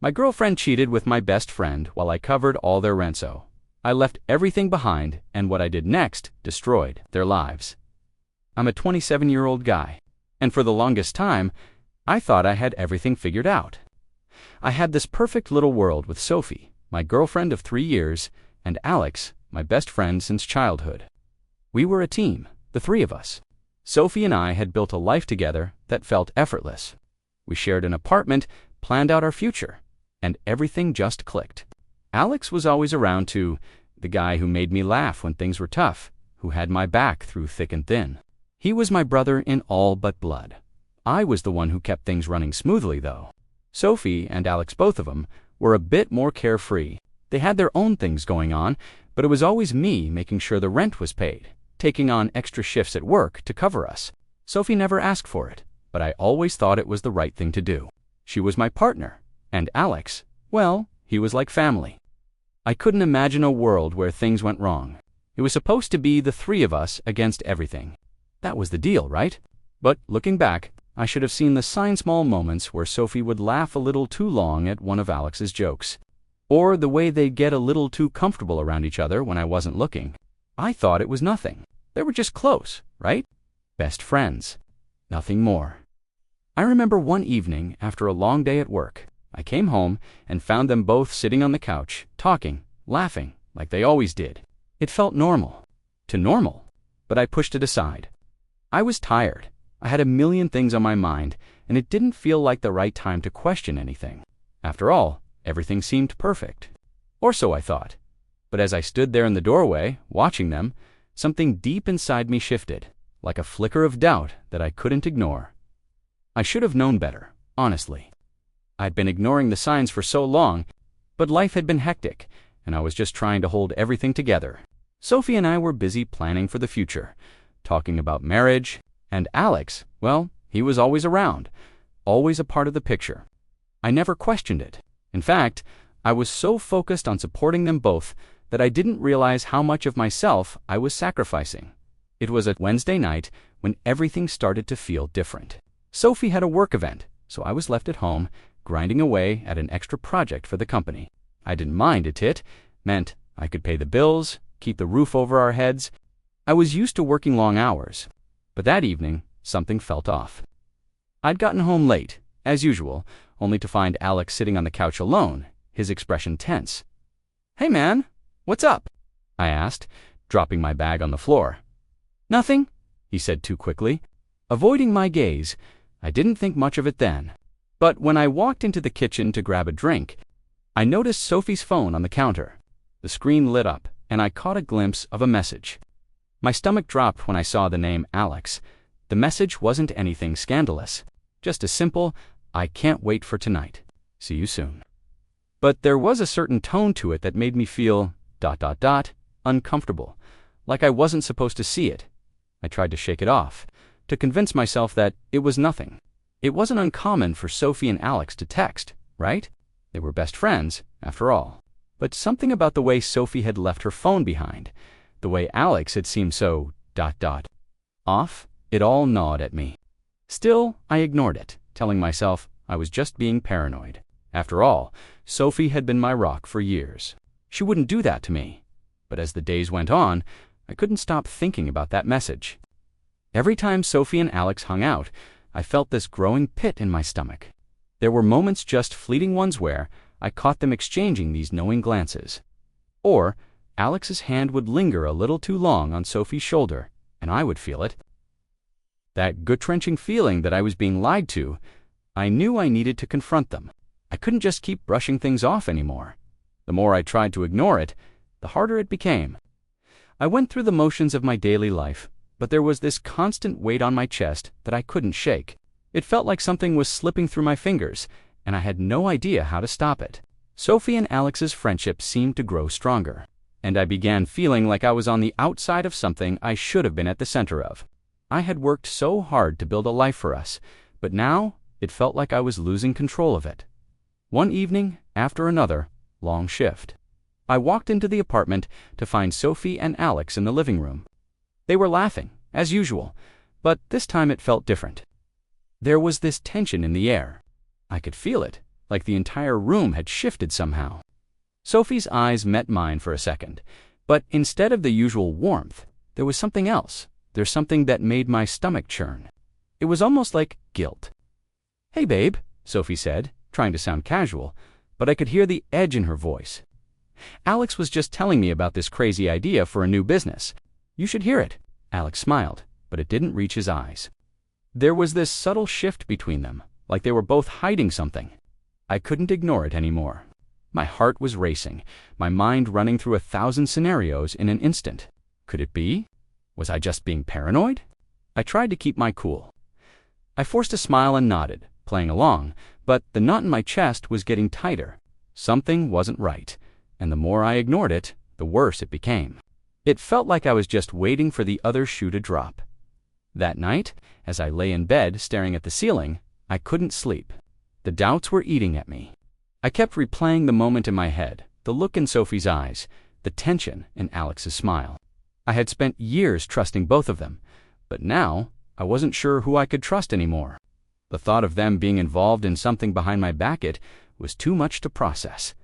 My girlfriend cheated with my best friend while I covered all their rent-so. I left everything behind, and what I did next destroyed their lives. I'm a 27-year-old guy, and for the longest time, I thought I had everything figured out. I had this perfect little world with Sophie, my girlfriend of 3 years, and Alex, my best friend since childhood. We were a team, the three of us. Sophie and I had built a life together that felt effortless. We shared an apartment, planned out our future, and everything just clicked. Alex was always around too, the guy who made me laugh when things were tough, who had my back through thick and thin. He was my brother in all but blood. I was the one who kept things running smoothly, though. Sophie and Alex, both of them, were a bit more carefree. They had their own things going on, but it was always me making sure the rent was paid, taking on extra shifts at work to cover us. Sophie never asked for it, but I always thought it was the right thing to do. She was my partner, and Alex, well, he was like family. I couldn't imagine a world where things went wrong. It was supposed to be the three of us against everything. That was the deal, right? But looking back, I should have seen the small moments where Sophie would laugh a little too long at one of Alex's jokes, or the way they'd get a little too comfortable around each other when I wasn't looking. I thought it was nothing. They were just close, right? Best friends. Nothing more. I remember one evening after a long day at work, I came home and found them both sitting on the couch, talking, laughing, like they always did. It felt normal. But I pushed it aside. I was tired. I had a million things on my mind, and it didn't feel like the right time to question anything. After all, everything seemed perfect. Or so I thought. But as I stood there in the doorway, watching them, something deep inside me shifted, like a flicker of doubt that I couldn't ignore. I should have known better, honestly. I'd been ignoring the signs for so long, but life had been hectic, and I was just trying to hold everything together. Sophie and I were busy planning for the future, talking about marriage, and Alex, well, he was always around, always a part of the picture. I never questioned it. In fact, I was so focused on supporting them both that I didn't realize how much of myself I was sacrificing. It was a Wednesday night when everything started to feel different. Sophie had a work event, so I was left at home, grinding away at an extra project for the company. I didn't mind it meant I could pay the bills, keep the roof over our heads. I was used to working long hours, but that evening, something felt off. I'd gotten home late, as usual, only to find Alex sitting on the couch alone, his expression tense. "Hey man, what's up?" I asked, dropping my bag on the floor. "Nothing," he said too quickly. Avoiding my gaze, I didn't think much of it then. But when I walked into the kitchen to grab a drink, I noticed Sophie's phone on the counter. The screen lit up, and I caught a glimpse of a message. My stomach dropped when I saw the name Alex. The message wasn't anything scandalous, just a simple, "I can't wait for tonight. See you soon." But there was a certain tone to it that made me feel ... uncomfortable, like I wasn't supposed to see it. I tried to shake it off, to convince myself that it was nothing. It wasn't uncommon for Sophie and Alex to text, right? They were best friends, after all. But something about the way Sophie had left her phone behind, the way Alex had seemed so ... off, it all gnawed at me. Still, I ignored it, telling myself I was just being paranoid. After all, Sophie had been my rock for years. She wouldn't do that to me. But as the days went on, I couldn't stop thinking about that message. Every time Sophie and Alex hung out, I felt this growing pit in my stomach. There were moments, just fleeting ones, where I caught them exchanging these knowing glances. Or Alex's hand would linger a little too long on Sophie's shoulder, and I would feel it. That gut-wrenching feeling that I was being lied to. I knew I needed to confront them. I couldn't just keep brushing things off anymore. The more I tried to ignore it, the harder it became. I went through the motions of my daily life, but there was this constant weight on my chest that I couldn't shake. It felt like something was slipping through my fingers, and I had no idea how to stop it. Sophie and Alex's friendship seemed to grow stronger, and I began feeling like I was on the outside of something I should have been at the center of. I had worked so hard to build a life for us, but now it felt like I was losing control of it. One evening after another, long shift, I walked into the apartment to find Sophie and Alex in the living room. They were laughing, as usual, but this time it felt different. There was this tension in the air. I could feel it, like the entire room had shifted somehow. Sophie's eyes met mine for a second, but instead of the usual warmth, there was something else. There's something that made my stomach churn. It was almost like guilt. "Hey, babe," Sophie said, trying to sound casual, but I could hear the edge in her voice. "Alex was just telling me about this crazy idea for a new business. You should hear it." Alex smiled, but it didn't reach his eyes. There was this subtle shift between them, like they were both hiding something. I couldn't ignore it anymore. My heart was racing, my mind running through 1,000 scenarios in an instant. Could it be? Was I just being paranoid? I tried to keep my cool. I forced a smile and nodded, playing along, but the knot in my chest was getting tighter. Something wasn't right, and the more I ignored it, the worse it became. It felt like I was just waiting for the other shoe to drop. That night, as I lay in bed staring at the ceiling, I couldn't sleep. The doubts were eating at me. I kept replaying the moment in my head, the look in Sophie's eyes, the tension in Alex's smile. I had spent years trusting both of them, but now I wasn't sure who I could trust anymore. The thought of them being involved in something behind my back was too much to process.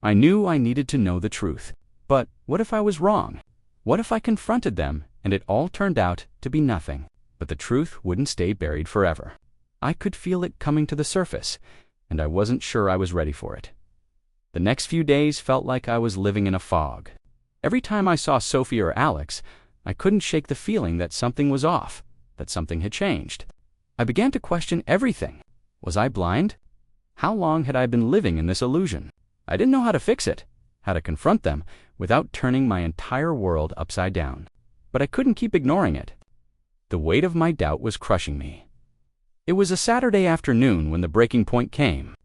I knew I needed to know the truth. But what if I was wrong? What if I confronted them and it all turned out to be nothing? But the truth wouldn't stay buried forever. I could feel it coming to the surface, and I wasn't sure I was ready for it. The next few days felt like I was living in a fog. Every time I saw Sophie or Alex, I couldn't shake the feeling that something was off, that something had changed. I began to question everything. Was I blind? How long had I been living in this illusion? I didn't know how to fix it, how to confront them without turning my entire world upside down. But I couldn't keep ignoring it. The weight of my doubt was crushing me. It was a Saturday afternoon when the breaking point came.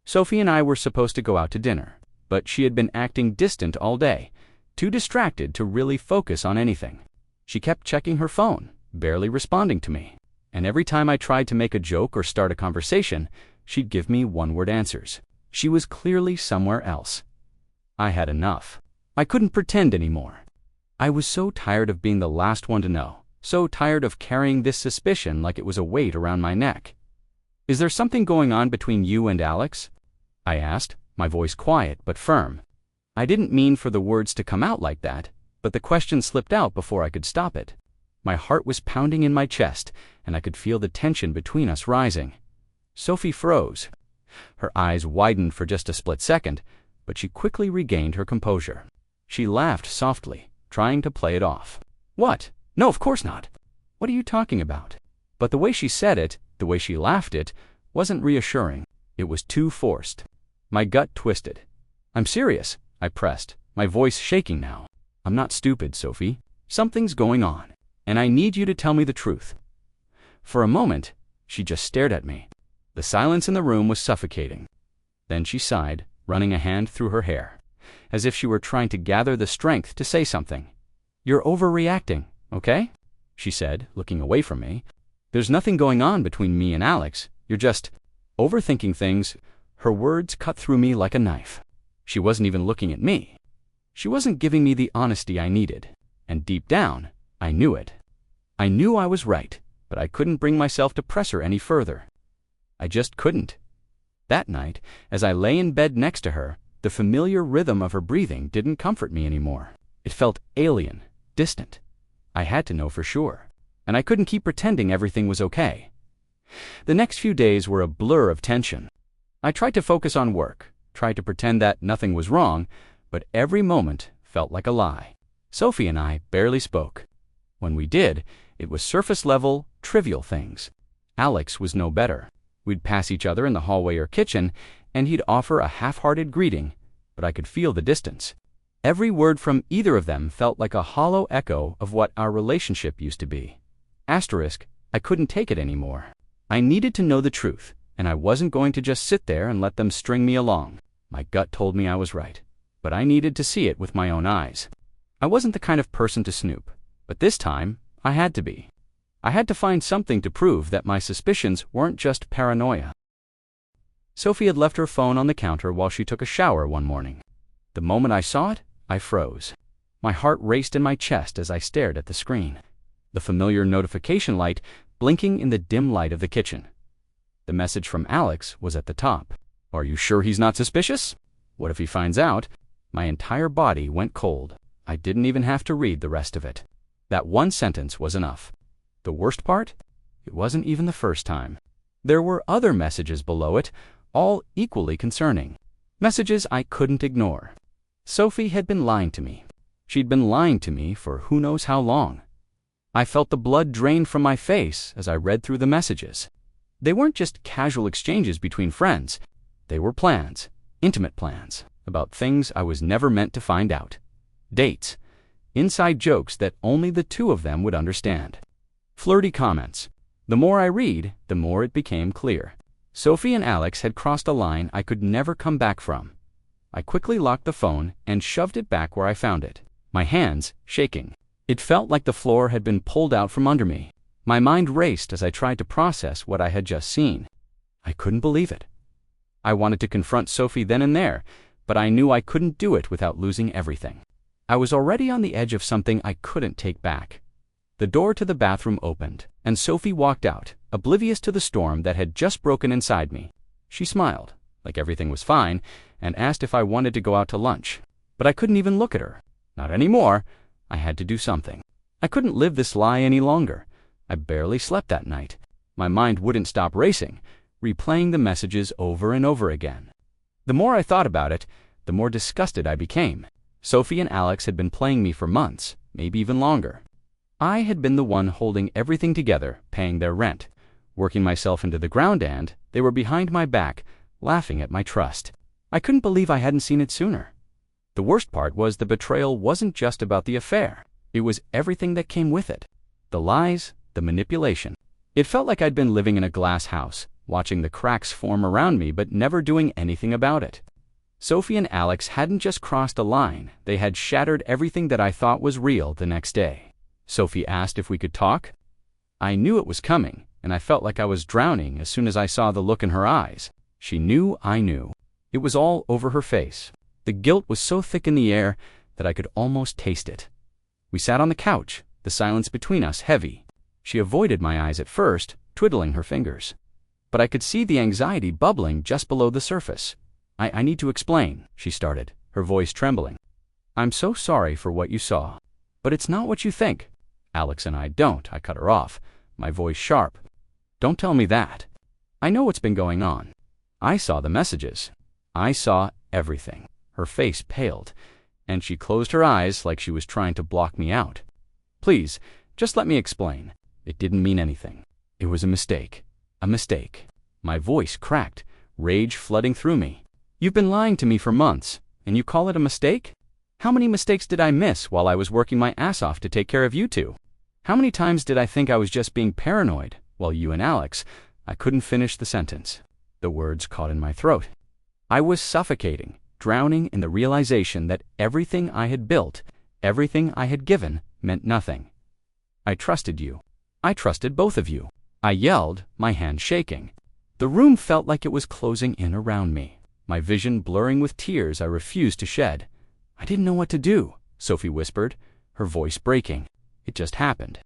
Sophie and I were supposed to go out to dinner, but she had been acting distant all day, too distracted to really focus on anything. She kept checking her phone, barely responding to me, and every time I tried to make a joke or start a conversation, she'd give me one-word answers. She was clearly somewhere else. I had enough. I couldn't pretend anymore. I was so tired of being the last one to know, so tired of carrying this suspicion like it was a weight around my neck. "Is there something going on between you and Alex?" I asked, my voice quiet but firm. I didn't mean for the words to come out like that, but the question slipped out before I could stop it. My heart was pounding in my chest, and I could feel the tension between us rising. Sophie froze. Her eyes widened for just a split second, but she quickly regained her composure. She laughed softly, trying to play it off. "What? No, of course not. What are you talking about?" But the way she said it, the way she laughed it, wasn't reassuring. It was too forced. My gut twisted. "I'm serious," I pressed, my voice shaking now. "I'm not stupid, Sophie. Something's going on, and I need you to tell me the truth." For a moment, she just stared at me. The silence in the room was suffocating. Then she sighed, running a hand through her hair, as if she were trying to gather the strength to say something. "You're overreacting, okay?" she said, looking away from me. "There's nothing going on between me and Alex. You're just overthinking things." Her words cut through me like a knife. She wasn't even looking at me. She wasn't giving me the honesty I needed. And deep down, I knew it. I knew I was right, but I couldn't bring myself to press her any further. I just couldn't. That night, as I lay in bed next to her, the familiar rhythm of her breathing didn't comfort me anymore. It felt alien, distant. I had to know for sure, and I couldn't keep pretending everything was okay. The next few days were a blur of tension. I tried to focus on work, tried to pretend that nothing was wrong, but every moment felt like a lie. Sophie and I barely spoke. When we did, it was surface-level, trivial things. Alex was no better. We'd pass each other in the hallway or kitchen, and he'd offer a half-hearted greeting, but I could feel the distance. Every word from either of them felt like a hollow echo of what our relationship used to be. Asterisk, I couldn't take it anymore. I needed to know the truth, and I wasn't going to just sit there and let them string me along. My gut told me I was right, but I needed to see it with my own eyes. I wasn't the kind of person to snoop, but this time, I had to be. I had to find something to prove that my suspicions weren't just paranoia. Sophie had left her phone on the counter while she took a shower one morning. The moment I saw it, I froze. My heart raced in my chest as I stared at the screen. The familiar notification light blinking in the dim light of the kitchen. The message from Alex was at the top. Are you sure he's not suspicious? What if he finds out? My entire body went cold. I didn't even have to read the rest of it. That one sentence was enough. The worst part? It wasn't even the first time. There were other messages below it, all equally concerning. Messages I couldn't ignore. Sophie had been lying to me. She'd been lying to me for who knows how long. I felt the blood drain from my face as I read through the messages. They weren't just casual exchanges between friends. They were plans, intimate plans, about things I was never meant to find out. Dates, inside jokes that only the two of them would understand. Flirty comments. The more I read, the more it became clear. Sophie and Alex had crossed a line I could never come back from. I quickly locked the phone and shoved it back where I found it, my hands shaking. It felt like the floor had been pulled out from under me. My mind raced as I tried to process what I had just seen. I couldn't believe it. I wanted to confront Sophie then and there, but I knew I couldn't do it without losing everything. I was already on the edge of something I couldn't take back. The door to the bathroom opened, and Sophie walked out, oblivious to the storm that had just broken inside me. She smiled, like everything was fine, and asked if I wanted to go out to lunch. But I couldn't even look at her. Not anymore. I had to do something. I couldn't live this lie any longer. I barely slept that night. My mind wouldn't stop racing, replaying the messages over and over again. The more I thought about it, the more disgusted I became. Sophie and Alex had been playing me for months, maybe even longer. I had been the one holding everything together, paying their rent, working myself into the ground, and they were behind my back, laughing at my trust. I couldn't believe I hadn't seen it sooner. The worst part was the betrayal wasn't just about the affair. It was everything that came with it. The lies, the manipulation. It felt like I'd been living in a glass house, watching the cracks form around me but never doing anything about it. Sophie and Alex hadn't just crossed a line, they had shattered everything that I thought was real the next day. Sophie asked if we could talk. I knew it was coming, and I felt like I was drowning as soon as I saw the look in her eyes. She knew I knew. It was all over her face. The guilt was so thick in the air that I could almost taste it. We sat on the couch, the silence between us heavy. She avoided my eyes at first, twiddling her fingers. But I could see the anxiety bubbling just below the surface. I need to explain, she started, her voice trembling. I'm so sorry for what you saw. But it's not what you think. Alex and I don't, I cut her off, my voice sharp. Don't tell me that. I know what's been going on. I saw the messages. I saw everything. Her face paled, and she closed her eyes like she was trying to block me out. Please, just let me explain. It didn't mean anything. It was a mistake. A mistake. My voice cracked, rage flooding through me. You've been lying to me for months, and you call it a mistake? How many mistakes did I miss while I was working my ass off to take care of you two? How many times did I think I was just being paranoid, while you and Alex? I couldn't finish the sentence. The words caught in my throat. I was suffocating, drowning in the realization that everything I had built, everything I had given, meant nothing. I trusted you. I trusted both of you. I yelled, my hand shaking. The room felt like it was closing in around me, my vision blurring with tears I refused to shed. I didn't know what to do, Sophie whispered, her voice breaking. It just happened.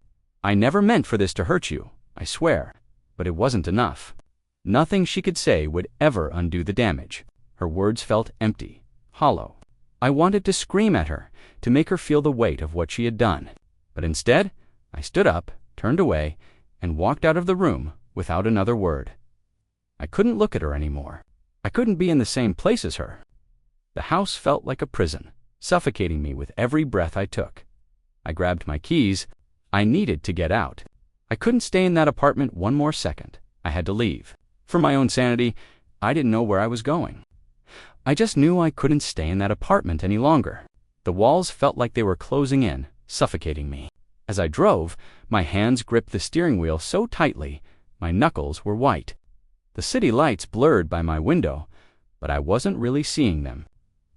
I never meant for this to hurt you, I swear, but it wasn't enough. Nothing she could say would ever undo the damage. Her words felt empty, hollow. I wanted to scream at her, to make her feel the weight of what she had done. But instead, I stood up, turned away, and walked out of the room without another word. I couldn't look at her anymore. I couldn't be in the same place as her. The house felt like a prison, suffocating me with every breath I took. I grabbed my keys. I needed to get out. I couldn't stay in that apartment one more second. I had to leave. For my own sanity, I didn't know where I was going. I just knew I couldn't stay in that apartment any longer. The walls felt like they were closing in, suffocating me. As I drove, my hands gripped the steering wheel so tightly, my knuckles were white. The city lights blurred by my window, but I wasn't really seeing them.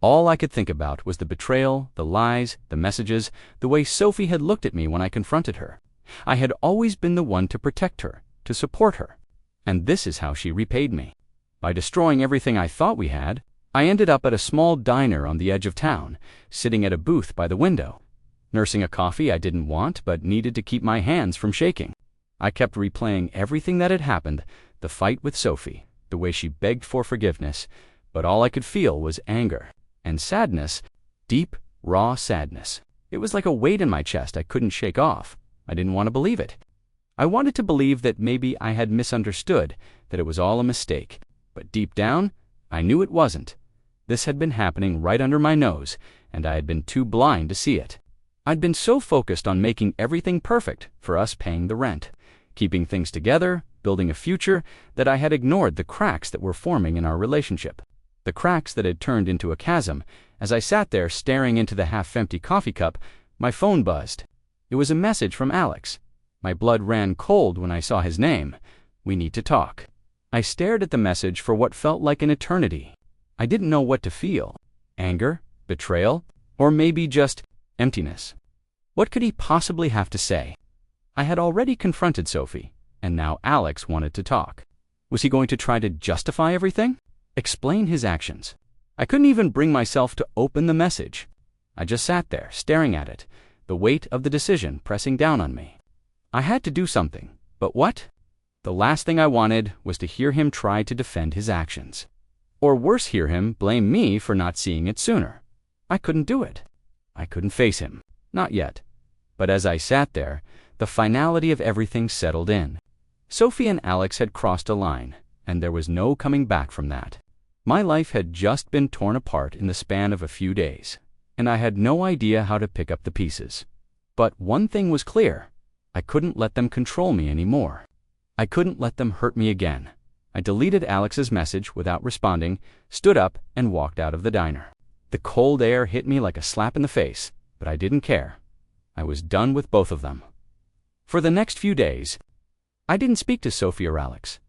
All I could think about was the betrayal, the lies, the messages, the way Sophie had looked at me when I confronted her. I had always been the one to protect her, to support her. And this is how she repaid me. By destroying everything I thought we had, I ended up at a small diner on the edge of town, sitting at a booth by the window, nursing a coffee I didn't want but needed to keep my hands from shaking. I kept replaying everything that had happened, the fight with Sophie, the way she begged for forgiveness, but all I could feel was anger and sadness, deep, raw sadness. It was like a weight in my chest I couldn't shake off. I didn't want to believe it. I wanted to believe that maybe I had misunderstood, that it was all a mistake. But deep down, I knew it wasn't. This had been happening right under my nose, and I had been too blind to see it. I'd been so focused on making everything perfect for us paying the rent, keeping things together, building a future, that I had ignored the cracks that were forming in our relationship. The cracks that had turned into a chasm. As I sat there staring into the half-empty coffee cup, my phone buzzed. It was a message from Alex. My blood ran cold when I saw his name. "We need to talk." I stared at the message for what felt like an eternity. I didn't know what to feel. Anger? Betrayal? Or maybe just emptiness? What could he possibly have to say? I had already confronted Sophie, and now Alex wanted to talk. Was he going to try to justify everything? Explain his actions? I couldn't even bring myself to open the message. I just sat there, staring at it, the weight of the decision pressing down on me. I had to do something, but what? The last thing I wanted was to hear him try to defend his actions. Or worse, hear him blame me for not seeing it sooner. I couldn't do it. I couldn't face him. Not yet. But as I sat there, the finality of everything settled in. Sophie and Alex had crossed a line, and there was no coming back from that. My life had just been torn apart in the span of a few days, and I had no idea how to pick up the pieces. But one thing was clear. I couldn't let them control me anymore. I couldn't let them hurt me again. I deleted Alex's message without responding, stood up, and walked out of the diner. The cold air hit me like a slap in the face, but I didn't care. I was done with both of them. For the next few days, I didn't speak to Sophie or Alex.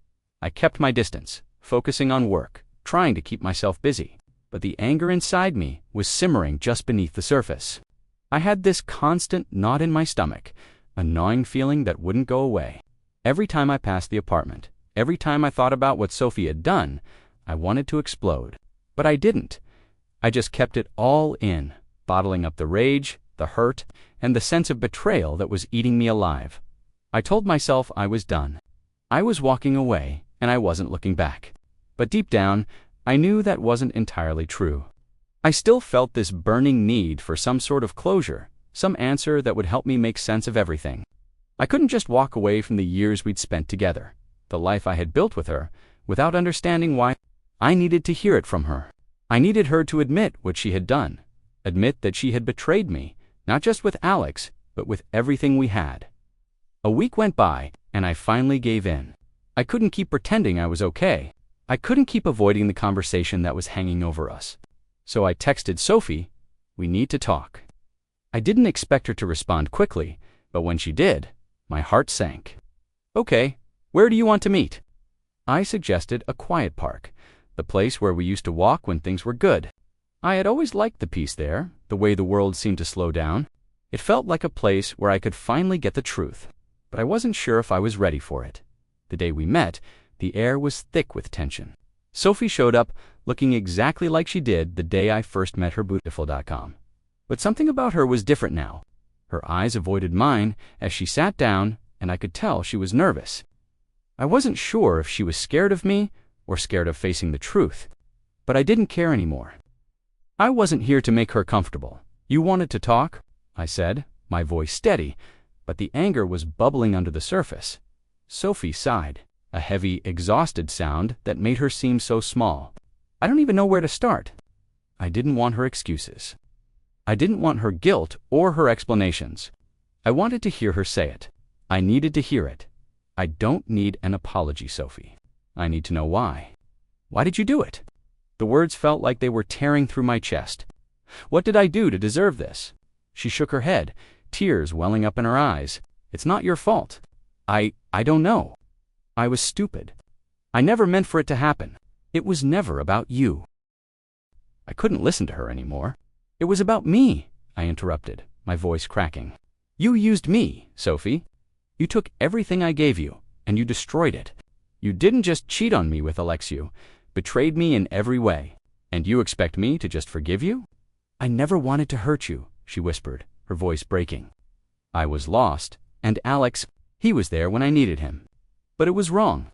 I kept my distance, focusing on work, trying to keep myself busy. But the anger inside me was simmering just beneath the surface. I had this constant knot in my stomach, a gnawing feeling that wouldn't go away. Every time I passed the apartment, every time I thought about what Sophie had done, I wanted to explode. But I didn't. I just kept it all in, bottling up the rage, the hurt, and the sense of betrayal that was eating me alive. I told myself I was done. I was walking away, and I wasn't looking back. But deep down, I knew that wasn't entirely true. I still felt this burning need for some sort of closure, some answer that would help me make sense of everything. I couldn't just walk away from the years we'd spent together, the life I had built with her, without understanding why. I needed to hear it from her. I needed her to admit what she had done, admit that she had betrayed me, not just with Alex, but with everything we had. A week went by, and I finally gave in. I couldn't keep pretending I was okay. I couldn't keep avoiding the conversation that was hanging over us. So I texted Sophie, "We need to talk." I didn't expect her to respond quickly, but when she did, my heart sank. "Okay, where do you want to meet?" I suggested a quiet park, the place where we used to walk when things were good. I had always liked the peace there, the way the world seemed to slow down. It felt like a place where I could finally get the truth, but I wasn't sure if I was ready for it. The day we met, the air was thick with tension. Sophie showed up looking exactly like she did the day I first met her beautiful.com. But something about her was different now. Her eyes avoided mine as she sat down, and I could tell she was nervous. I wasn't sure if she was scared of me or scared of facing the truth, but I didn't care anymore. I wasn't here to make her comfortable. "You wanted to talk?" I said, my voice steady, but the anger was bubbling under the surface. Sophie sighed, a heavy, exhausted sound that made her seem so small. I don't even know where to start. I didn't want her excuses. I didn't want her guilt or her explanations. I wanted to hear her say it. I needed to hear it. "I don't need an apology, Sophie. I need to know why. Why did you do it?" The words felt like they were tearing through my chest. "What did I do to deserve this?" She shook her head, tears welling up in her eyes. "It's not your fault. I don't know. I was stupid. I never meant for it to happen. It was never about you." I couldn't listen to her anymore. "It was about me," I interrupted, my voice cracking. "You used me, Sophie. You took everything I gave you, and you destroyed it. You didn't just cheat on me with Alexiou, betrayed me in every way. And you expect me to just forgive you?" "I never wanted to hurt you," she whispered, her voice breaking. I was lost, and Alex, he was there when I needed him. But it was wrong.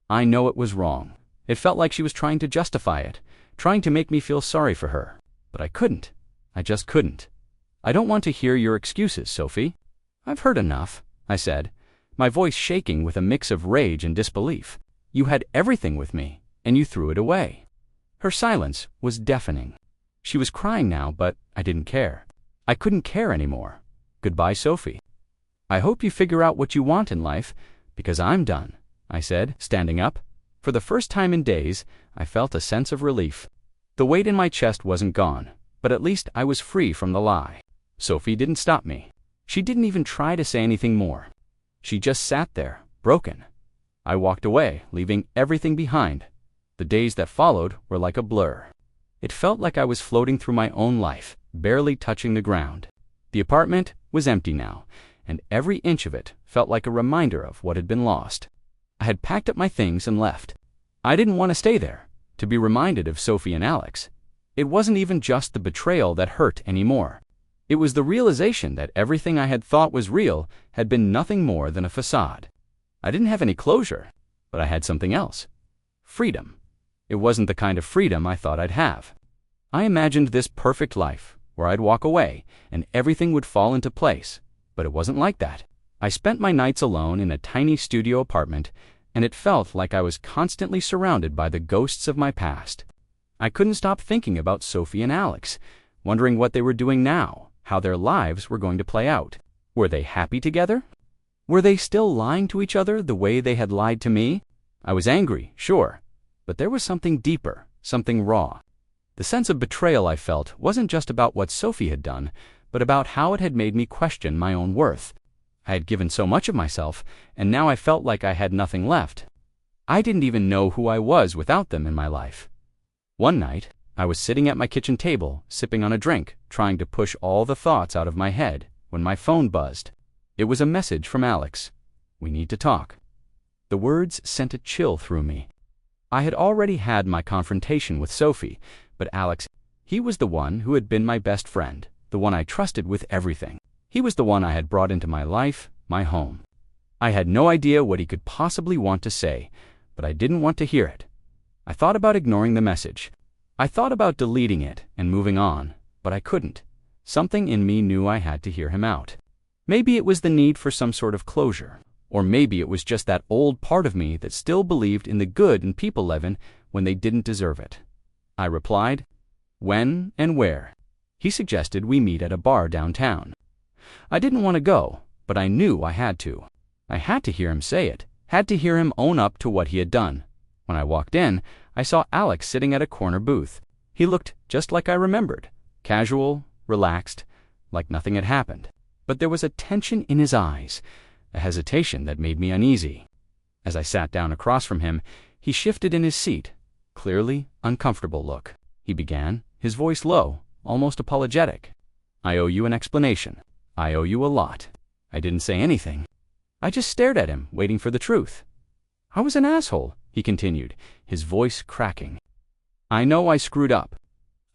I know it was wrong, It felt like she was trying to justify it, trying to make me feel sorry for her. But I couldn't. I just couldn't. I don't want to hear your excuses, Sophie. I've heard enough, I said, my voice shaking with a mix of rage and disbelief. You had everything with me, and you threw it away. Her silence was deafening. She was crying now, but I didn't care. I couldn't care anymore. Goodbye, Sophie. I hope you figure out what you want in life, because I'm done, I said, standing up. For the first time in days, I felt a sense of relief. The weight in my chest wasn't gone, but at least I was free from the lie. Sophie didn't stop me. She didn't even try to say anything more. She just sat there, broken. I walked away, leaving everything behind. The days that followed were like a blur. It felt like I was floating through my own life, barely touching the ground. The apartment was empty now, and every inch of it felt like a reminder of what had been lost. I had packed up my things and left. I didn't want to stay there, to be reminded of Sophie and Alex. It wasn't even just the betrayal that hurt anymore. It was the realization that everything I had thought was real had been nothing more than a facade. I didn't have any closure, but I had something else. Freedom. It wasn't the kind of freedom I thought I'd have. I imagined this perfect life, where I'd walk away and everything would fall into place, but it wasn't like that. I spent my nights alone in a tiny studio apartment, and it felt like I was constantly surrounded by the ghosts of my past. I couldn't stop thinking about Sophie and Alex, wondering what they were doing now, how their lives were going to play out. Were they happy together? Were they still lying to each other the way they had lied to me? I was angry, sure, but there was something deeper, something raw. The sense of betrayal I felt wasn't just about what Sophie had done, but about how it had made me question my own worth. I had given so much of myself, and now I felt like I had nothing left. I didn't even know who I was without them in my life. One night, I was sitting at my kitchen table, sipping on a drink, trying to push all the thoughts out of my head, when my phone buzzed. It was a message from Alex. "We need to talk." The words sent a chill through me. I had already had my confrontation with Sophie, but Alex, he was the one who had been my best friend, the one I trusted with everything. He was the one I had brought into my life, my home. I had no idea what he could possibly want to say, but I didn't want to hear it. I thought about ignoring the message. I thought about deleting it and moving on, but I couldn't. Something in me knew I had to hear him out. Maybe it was the need for some sort of closure, or maybe it was just that old part of me that still believed in the good in people even when they didn't deserve it. I replied, "When and where?" He suggested we meet at a bar downtown. I didn't want to go, but I knew I had to. I had to hear him say it, had to hear him own up to what he had done. When I walked in, I saw Alex sitting at a corner booth. He looked just like I remembered, casual, relaxed, like nothing had happened. But there was a tension in his eyes, a hesitation that made me uneasy. As I sat down across from him, he shifted in his seat, clearly uncomfortable look. He began, his voice low, almost apologetic. "I owe you an explanation. I owe you a lot." I didn't say anything. I just stared at him, waiting for the truth. "I was an asshole," he continued, his voice cracking. "I know I screwed up.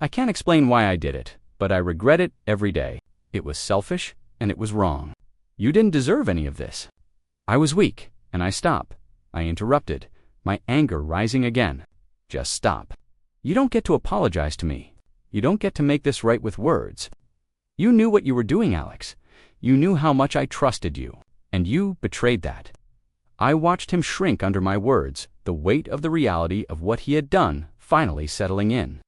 I can't explain why I did it, but I regret it every day. It was selfish, and it was wrong. You didn't deserve any of this." I was weak, and I stopped. I interrupted, my anger rising again. "Just stop. You don't get to apologize to me. You don't get to make this right with words. You knew what you were doing, Alex. You knew how much I trusted you, and you betrayed that." I watched him shrink under my words, the weight of the reality of what he had done finally settling in.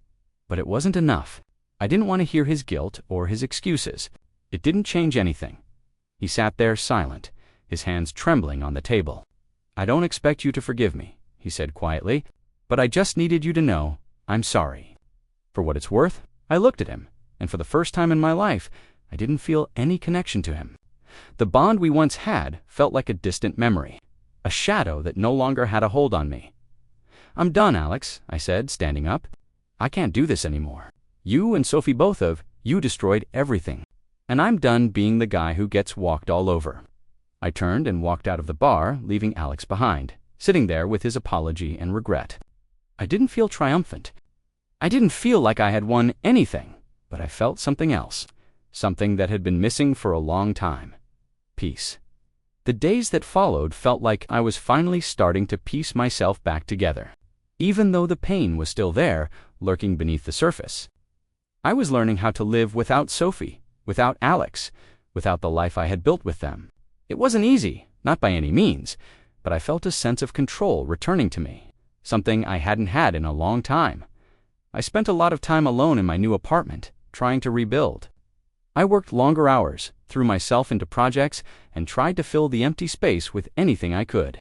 But it wasn't enough. I didn't want to hear his guilt or his excuses. It didn't change anything. He sat there silent, his hands trembling on the table. "I don't expect you to forgive me," he said quietly, "but I just needed you to know I'm sorry." For what it's worth, I looked at him, and for the first time in my life, I didn't feel any connection to him. The bond we once had felt like a distant memory, a shadow that no longer had a hold on me. "I'm done, Alex," I said, standing up. "I can't do this anymore. You and Sophie both of you destroyed everything, and I'm done being the guy who gets walked all over." I turned and walked out of the bar, leaving Alex behind, sitting there with his apology and regret. I didn't feel triumphant. I didn't feel like I had won anything, but I felt something else, something that had been missing for a long time. Peace. The days that followed felt like I was finally starting to piece myself back together. even though the pain was still there, lurking beneath the surface. I was learning how to live without Sophie, without Alex, without the life I had built with them. It wasn't easy, not by any means, but I felt a sense of control returning to me, something I hadn't had in a long time. I spent a lot of time alone in my new apartment, trying to rebuild. I worked longer hours, threw myself into projects, and tried to fill the empty space with anything I could.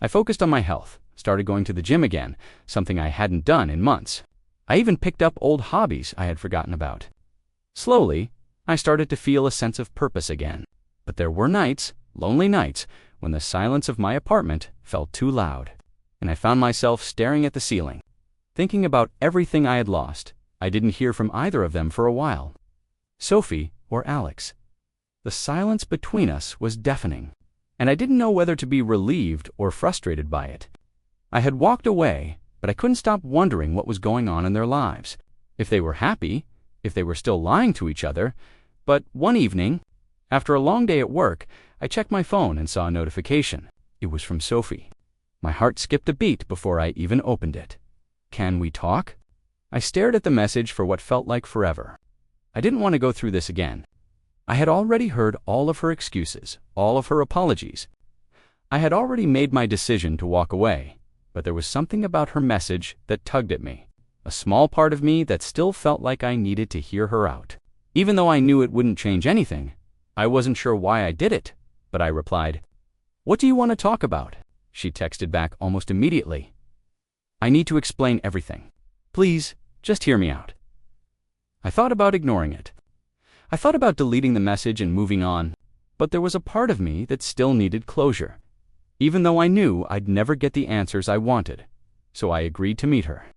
I focused on my health, started going to the gym again, something I hadn't done in months. I even picked up old hobbies I had forgotten about. Slowly, I started to feel a sense of purpose again. But there were nights, lonely nights, when the silence of my apartment felt too loud, and I found myself staring at the ceiling, thinking about everything I had lost. I didn't hear from either of them for a while. Sophie or Alex. The silence between us was deafening, and I didn't know whether to be relieved or frustrated by it. I had walked away, but I couldn't stop wondering what was going on in their lives, if they were happy, if they were still lying to each other. But one evening, after a long day at work, I checked my phone and saw a notification. It was from Sophie. My heart skipped a beat before I even opened it. "Can we talk?" I stared at the message for what felt like forever. I didn't want to go through this again. I had already heard all of her excuses, all of her apologies. I had already made my decision to walk away, but there was something about her message that tugged at me, a small part of me that still felt like I needed to hear her out. Even though I knew it wouldn't change anything, I wasn't sure why I did it, but I replied, "What do you want to talk about?" She texted back almost immediately, "I need to explain everything. Please, just hear me out." I thought about ignoring it. I thought about deleting the message and moving on, but there was a part of me that still needed closure, even though I knew I'd never get the answers I wanted, so I agreed to meet her.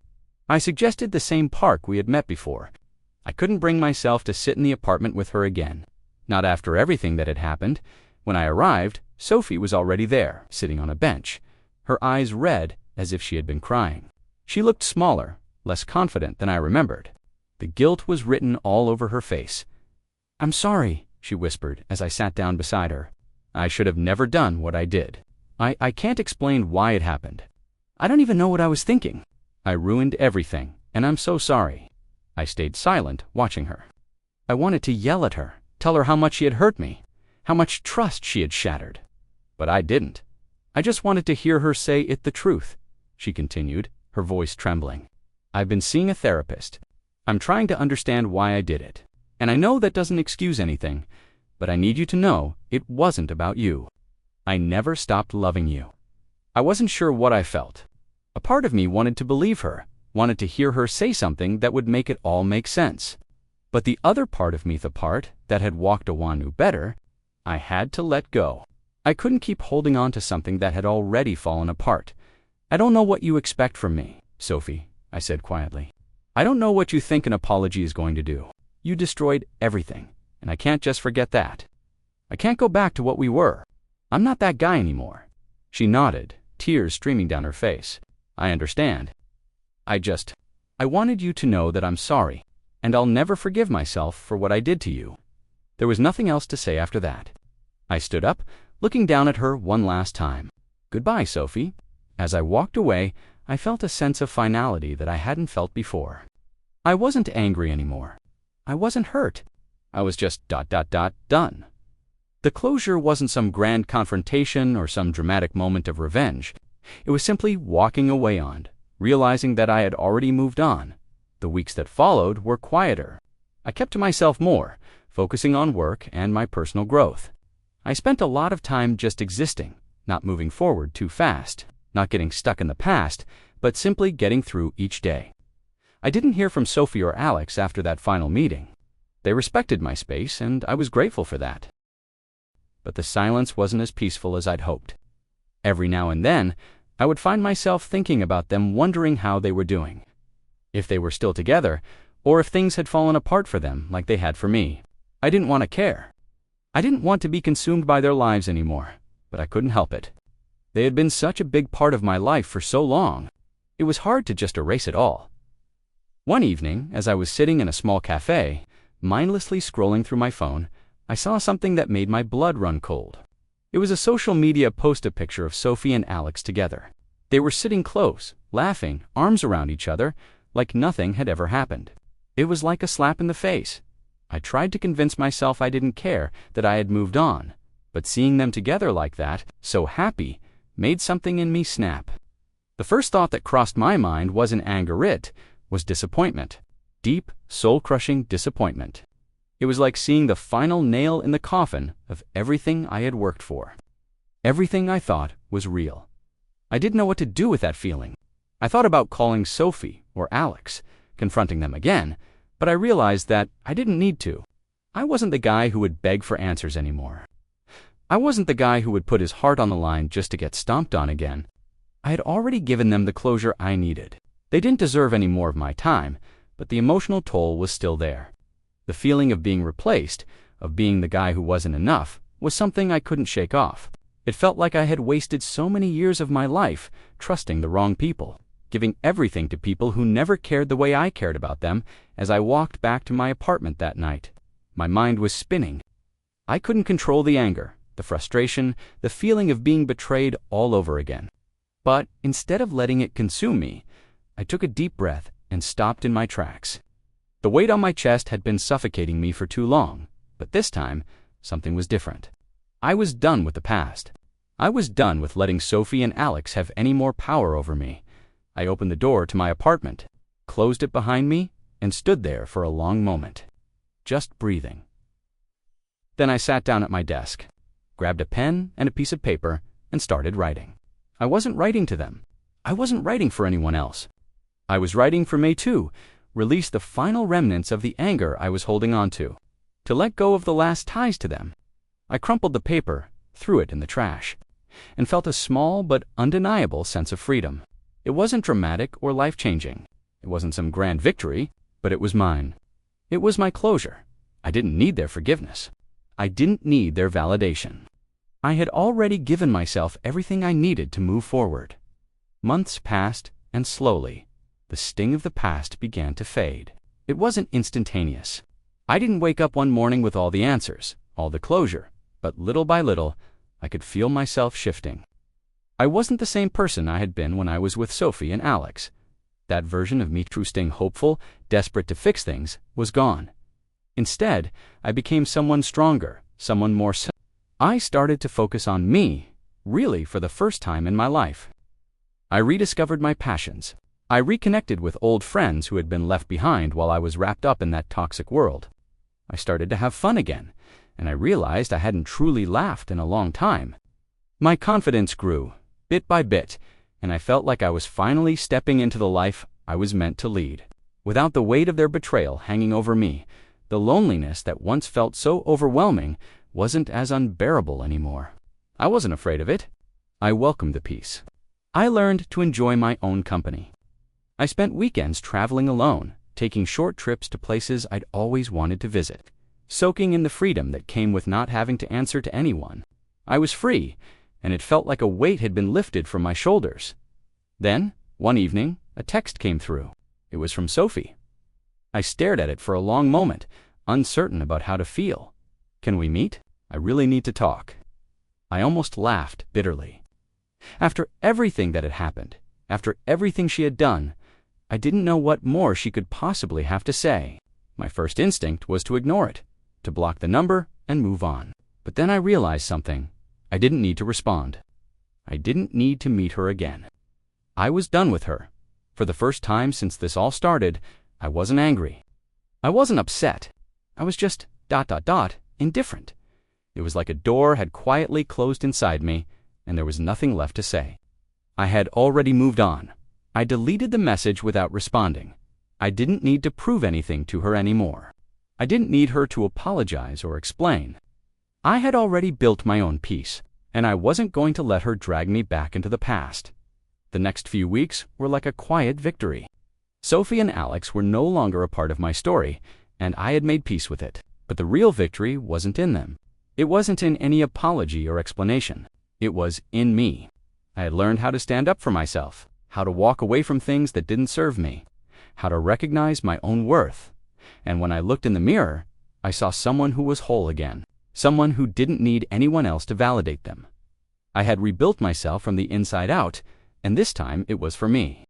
I suggested the same park we had met before. I couldn't bring myself to sit in the apartment with her again, not after everything that had happened. When I arrived, Sophie was already there, sitting on a bench, her eyes red as if she had been crying. She looked smaller, less confident than I remembered. The guilt was written all over her face. "I'm sorry," she whispered as I sat down beside her. "I should have never done what I did. I can't explain why it happened. I don't even know what I was thinking. I ruined everything, and I'm so sorry." I stayed silent, watching her. I wanted to yell at her, tell her how much she had hurt me, how much trust she had shattered. But I didn't. I just wanted to hear her say it the truth. She continued, her voice trembling. "I've been seeing a therapist. I'm trying to understand why I did it. And I know that doesn't excuse anything, but I need you to know it wasn't about you. I never stopped loving you." I wasn't sure what I felt. A part of me wanted to believe her, wanted to hear her say something that would make it all make sense. But the other part of me, the part that had walked a one knew better, I had to let go. I couldn't keep holding on to something that had already fallen apart. "I don't know what you expect from me, Sophie," I said quietly. "I don't know what you think an apology is going to do. You destroyed everything, and I can't just forget that. I can't go back to what we were. I'm not that guy anymore." She nodded, tears streaming down her face. "I understand. I wanted you to know that I'm sorry, and I'll never forgive myself for what I did to you." There was nothing else to say after that. I stood up, looking down at her one last time. "Goodbye, Sophie." As I walked away, I felt a sense of finality that I hadn't felt before. I wasn't angry anymore. I wasn't hurt. I was just ... done. The closure wasn't some grand confrontation or some dramatic moment of revenge. It was simply walking away on, realizing that I had already moved on. The weeks that followed were quieter. I kept to myself more, focusing on work and my personal growth. I spent a lot of time just existing, not moving forward too fast, not getting stuck in the past, but simply getting through each day. I didn't hear from Sophie or Alex after that final meeting. They respected my space, and I was grateful for that. But the silence wasn't as peaceful as I'd hoped. Every now and then, I would find myself thinking about them, wondering how they were doing, if they were still together, or if things had fallen apart for them like they had for me. I didn't want to care. I didn't want to be consumed by their lives anymore, but I couldn't help it. They had been such a big part of my life for so long. It was hard to just erase it all. One evening, as I was sitting in a small cafe, mindlessly scrolling through my phone, I saw something that made my blood run cold. It was a social media post, a picture of Sophie and Alex together. They were sitting close, laughing, arms around each other, like nothing had ever happened. It was like a slap in the face. I tried to convince myself I didn't care, that I had moved on, but seeing them together like that, so happy, made something in me snap. The first thought that crossed my mind wasn't anger, it was disappointment. Deep, soul-crushing disappointment. It was like seeing the final nail in the coffin of everything I had worked for. Everything I thought was real. I didn't know what to do with that feeling. I thought about calling Sophie or Alex, confronting them again, but I realized that I didn't need to. I wasn't the guy who would beg for answers anymore. I wasn't the guy who would put his heart on the line just to get stomped on again. I had already given them the closure I needed. They didn't deserve any more of my time, but the emotional toll was still there. The feeling of being replaced, of being the guy who wasn't enough, was something I couldn't shake off. It felt like I had wasted so many years of my life trusting the wrong people, giving everything to people who never cared the way I cared about them. As I walked back to my apartment that night, my mind was spinning. I couldn't control the anger, the frustration, the feeling of being betrayed all over again. But instead of letting it consume me, I took a deep breath and stopped in my tracks. The weight on my chest had been suffocating me for too long, but this time, something was different. I was done with the past. I was done with letting Sophie and Alex have any more power over me. I opened the door to my apartment, closed it behind me, and stood there for a long moment, just breathing. Then I sat down at my desk, grabbed a pen and a piece of paper, and started writing. I wasn't writing to them. I wasn't writing for anyone else. I was writing for me to release the final remnants of the anger I was holding on to let go of the last ties to them. I crumpled the paper, threw it in the trash, and felt a small but undeniable sense of freedom. It wasn't dramatic or life-changing. It wasn't some grand victory, but it was mine. It was my closure. I didn't need their forgiveness. I didn't need their validation. I had already given myself everything I needed to move forward. Months passed, and slowly, the sting of the past began to fade. It wasn't instantaneous. I didn't wake up one morning with all the answers, all the closure, but little by little, I could feel myself shifting. I wasn't the same person I had been when I was with Sophie and Alex. That version of me, true staying hopeful, desperate to fix things, was gone. Instead, I became someone stronger, someone more self. I started to focus on me, really for the first time in my life. I rediscovered my passions. I reconnected with old friends who had been left behind while I was wrapped up in that toxic world. I started to have fun again, and I realized I hadn't truly laughed in a long time. My confidence grew, bit by bit, and I felt like I was finally stepping into the life I was meant to lead. Without the weight of their betrayal hanging over me, the loneliness that once felt so overwhelming wasn't as unbearable anymore. I wasn't afraid of it. I welcomed the peace. I learned to enjoy my own company. I spent weekends traveling alone, taking short trips to places I'd always wanted to visit, soaking in the freedom that came with not having to answer to anyone. I was free, and it felt like a weight had been lifted from my shoulders. Then, one evening, a text came through. It was from Sophie. I stared at it for a long moment, uncertain about how to feel. "Can we meet? I really need to talk." I almost laughed bitterly. After everything that had happened, after everything she had done, I didn't know what more she could possibly have to say. My first instinct was to ignore it, to block the number and move on. But then I realized something. I didn't need to respond. I didn't need to meet her again. I was done with her. For the first time since this all started, I wasn't angry. I wasn't upset. I was just ... indifferent. It was like a door had quietly closed inside me, and there was nothing left to say. I had already moved on. I deleted the message without responding. I didn't need to prove anything to her anymore. I didn't need her to apologize or explain. I had already built my own peace, and I wasn't going to let her drag me back into the past. The next few weeks were like a quiet victory. Sophie and Alex were no longer a part of my story, and I had made peace with it. But the real victory wasn't in them. It wasn't in any apology or explanation. It was in me. I had learned how to stand up for myself, how to walk away from things that didn't serve me, how to recognize my own worth. And when I looked in the mirror, I saw someone who was whole again, someone who didn't need anyone else to validate them. I had rebuilt myself from the inside out, and this time it was for me.